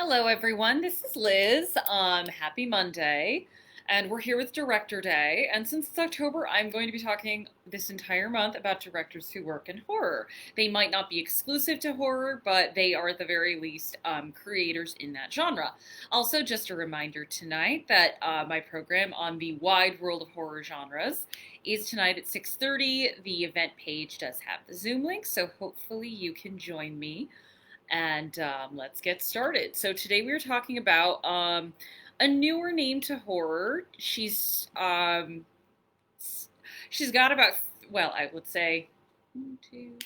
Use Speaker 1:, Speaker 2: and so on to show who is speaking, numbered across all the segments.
Speaker 1: Hello, everyone. This is Liz. Happy Monday. And we're here with Director Day. And since it's October, I'm going to be talking this entire month about directors who work in horror. They might not be exclusive to horror, but they are at the very least creators in that genre. Also, just a reminder tonight that my program on the wide world of horror genres is tonight at 6:30. The event page does have the Zoom link, so hopefully you can join me and let's get started. So today we are talking about a newer name to horror. She's got about I would say one, two.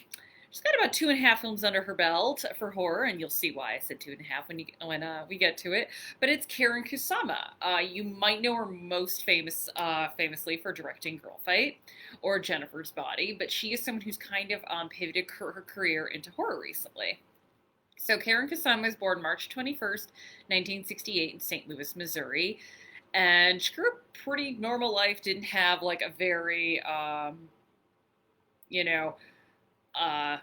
Speaker 1: She's got about 2.5 films under her belt for horror, and you'll see why I said 2.5 when we get to it. But it's Karyn Kusama. You might know her most famously for directing Girlfight or Jennifer's Body, but she is someone who's kind of pivoted her career into horror recently. So Karyn Kusama was born March 21st, 1968 in St. Louis, Missouri. And she grew up a pretty normal life, didn't have like a very, you know, uh,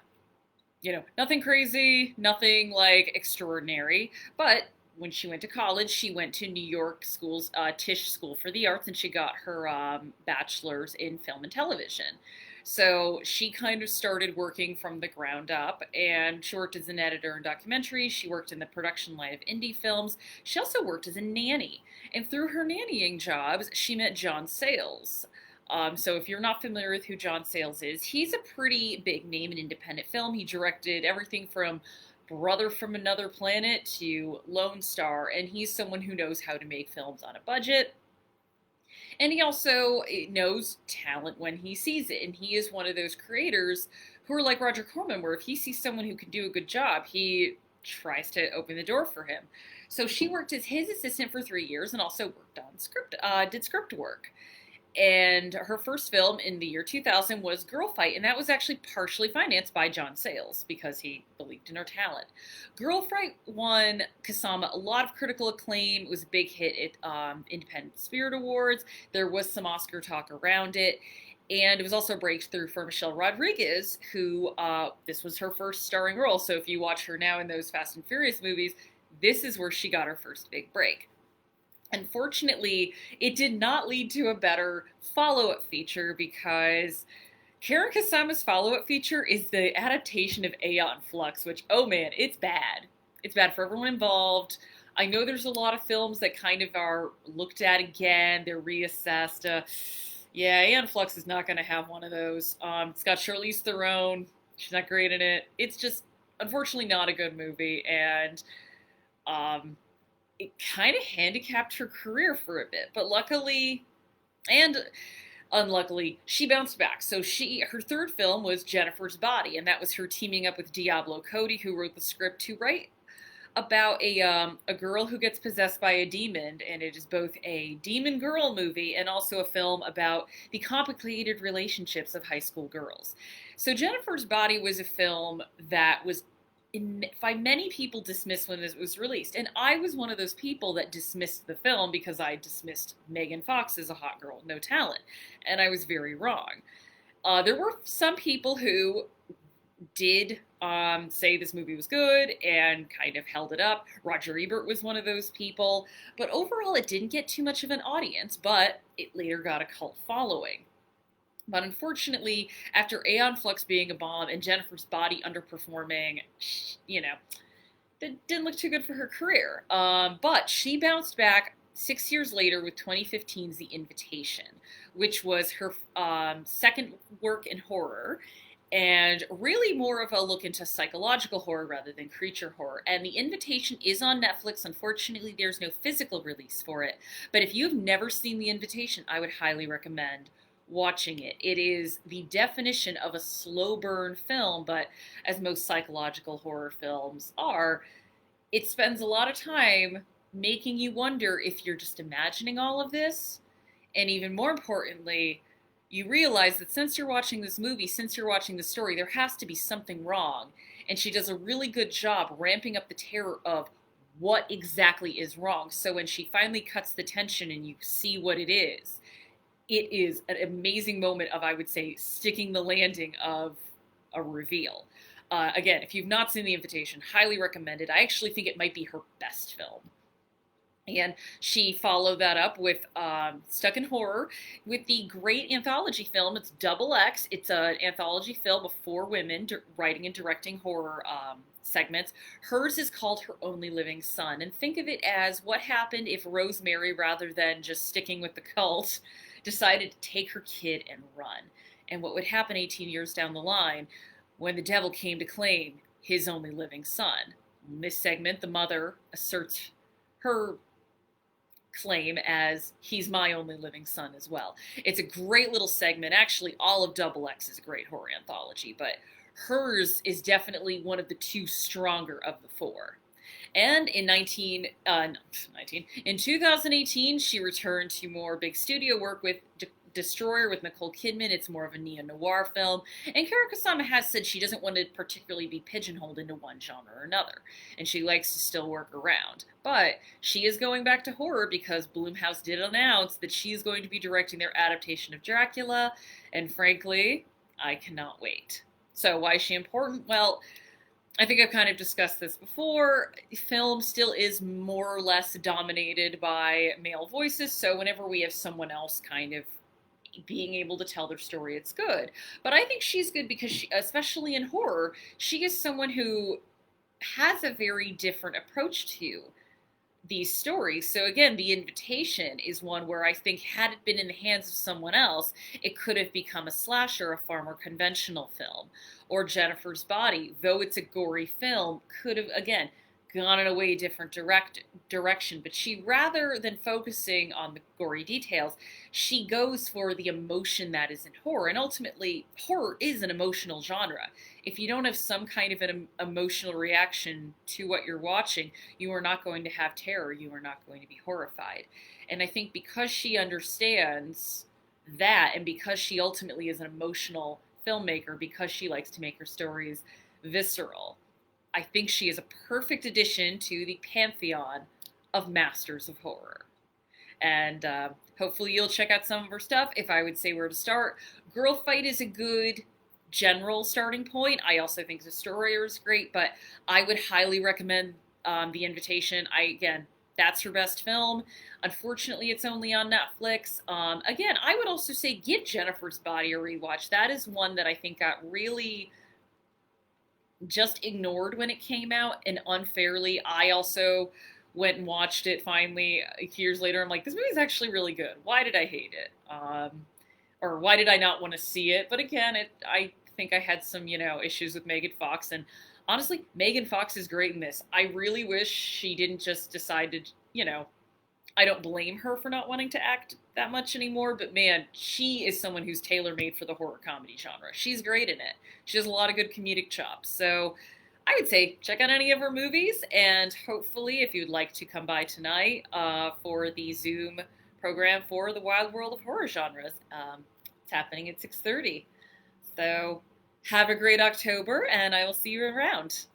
Speaker 1: nothing crazy, nothing like extraordinary. But when she went to college, she went to New York School's Tisch School for the Arts, and she got her bachelor's in film and television. So she kind of started working from the ground up, and she worked as an editor in documentaries. She worked in the production line of indie films. She also worked as a nanny, and through her nannying jobs, she met John Sayles. So if you're not familiar with who John Sayles is, he's a pretty big name in independent film. He directed everything from Brother from Another Planet to Lone Star, and he's someone who knows how to make films on a budget. And he also knows talent when he sees it. And he is one of those creators who are like Roger Corman, where if he sees someone who can do a good job, he tries to open the door for him. So she worked as his assistant for 3 years and also worked on did script work. And her first film in the year 2000 was Girlfight, and that was actually partially financed by John Sayles because he believed in her talent. Girlfight won Kusama a lot of critical acclaim. It was a big hit at Independent Spirit Awards. There was some Oscar talk around it. And it was also a breakthrough for Michelle Rodriguez, who this was her first starring role. So if you watch her now in those Fast and Furious movies, this is where she got her first big break. Unfortunately, it did not lead to a better follow-up feature because Karyn Kusama's follow-up feature is the adaptation of Aeon Flux, which, oh man, it's bad. It's bad for everyone involved. I know there's a lot of films that kind of are looked at again, they're reassessed. Yeah, Aeon Flux is not going to have one of those. It's got Charlize Theron. She's not great in it. It's just, unfortunately, not a good movie, and it kind of handicapped her career for a bit. But luckily and unluckily, she bounced back. So her third film was Jennifer's Body, and that was her teaming up with Diablo Cody, who wrote the script to write about a girl who gets possessed by a demon, and it is both a demon girl movie and also a film about the complicated relationships of high school girls. So Jennifer's Body was a film that was by many people dismissed when it was released. And I was one of those people that dismissed the film because I dismissed Megan Fox as a hot girl with no talent. And I was very wrong. There were some people who did say this movie was good and kind of held it up. Roger Ebert was one of those people. But overall, it didn't get too much of an audience, but it later got a cult following. But unfortunately, after Aeon Flux being a bomb and Jennifer's Body underperforming, that didn't look too good for her career. But she bounced back 6 years later with 2015's The Invitation, which was her second work in horror, and really more of a look into psychological horror rather than creature horror. And The Invitation is on Netflix. Unfortunately, there's no physical release for it. But if you've never seen The Invitation, I would highly recommend watching it. It is the definition of a slow burn film, but as most psychological horror films are, it spends a lot of time making you wonder if you're just imagining all of this. And even more importantly, you realize that since you're watching this movie, since you're watching the story, there has to be something wrong. And she does a really good job ramping up the terror of what exactly is wrong. So when she finally cuts the tension and you see what it is an amazing moment of, I would say, sticking the landing of a reveal. Again, if you've not seen The Invitation, highly recommended. I actually think it might be her best film. And she followed that up with Stuck in Horror with the great anthology film. It's Double X. It's an anthology film of four women writing and directing horror segments. Hers is called Her Only Living Son. And think of it as what happened if Rosemary, rather than just sticking with the cult, decided to take her kid and run. And what would happen 18 years down the line when the devil came to claim his only living son. In this segment, the mother asserts her claim as he's my only living son as well. It's a great little segment. Actually, all of Double X is a great horror anthology, but hers is definitely one of the two stronger of the four. And in 2018, she returned to more big studio work with Destroyer with Nicole Kidman. It's more of a neo-noir film. And Karyn Kusama has said she doesn't want to particularly be pigeonholed into one genre or another. And she likes to still work around. But she is going back to horror because Blumhouse did announce that she is going to be directing their adaptation of Dracula. And frankly, I cannot wait. So why is she important? Well, I think I've kind of discussed this before. Film still is more or less dominated by male voices. So whenever we have someone else kind of being able to tell their story, it's good. But I think she's good because she, especially in horror, she is someone who has a very different approach to these stories. So again, The Invitation is one where I think had it been in the hands of someone else, it could have become a slasher, a far more conventional film. Or Jennifer's Body, though it's a gory film, could have, again, gone in a way different direction. But she, rather than focusing on the gory details, she goes for the emotion that is in horror. And ultimately, horror is an emotional genre. If you don't have some kind of an emotional reaction to what you're watching, you are not going to have terror. You are not going to be horrified. And I think because she understands that, and because she ultimately is an emotional filmmaker, because she likes to make her stories visceral, I think she is a perfect addition to the pantheon of masters of horror. And hopefully you'll check out some of her stuff. If I would say where to start, Girlfight is a good general starting point. I also think Destroyer is great, but I would highly recommend The Invitation. Again, that's her best film. Unfortunately, it's only on Netflix. Again, I would also say give Jennifer's Body a rewatch. That is one that I think got really just ignored when it came out, and unfairly. I also went and watched it finally years later. I'm like, this movie's actually really good. Why did I hate it? Or why did I not want to see it? But again, I think I had some, issues with Megan Fox. And honestly, Megan Fox is great in this. I really wish she didn't just decide to, I don't blame her for not wanting to act that much anymore, but man, she is someone who's tailor-made for the horror comedy genre. She's great in it. She has a lot of good comedic chops. So I would say check out any of her movies, and hopefully if you'd like to come by tonight for the Zoom program for the Wild World of Horror Genres, it's happening at 6:30. So have a great October, and I will see you around.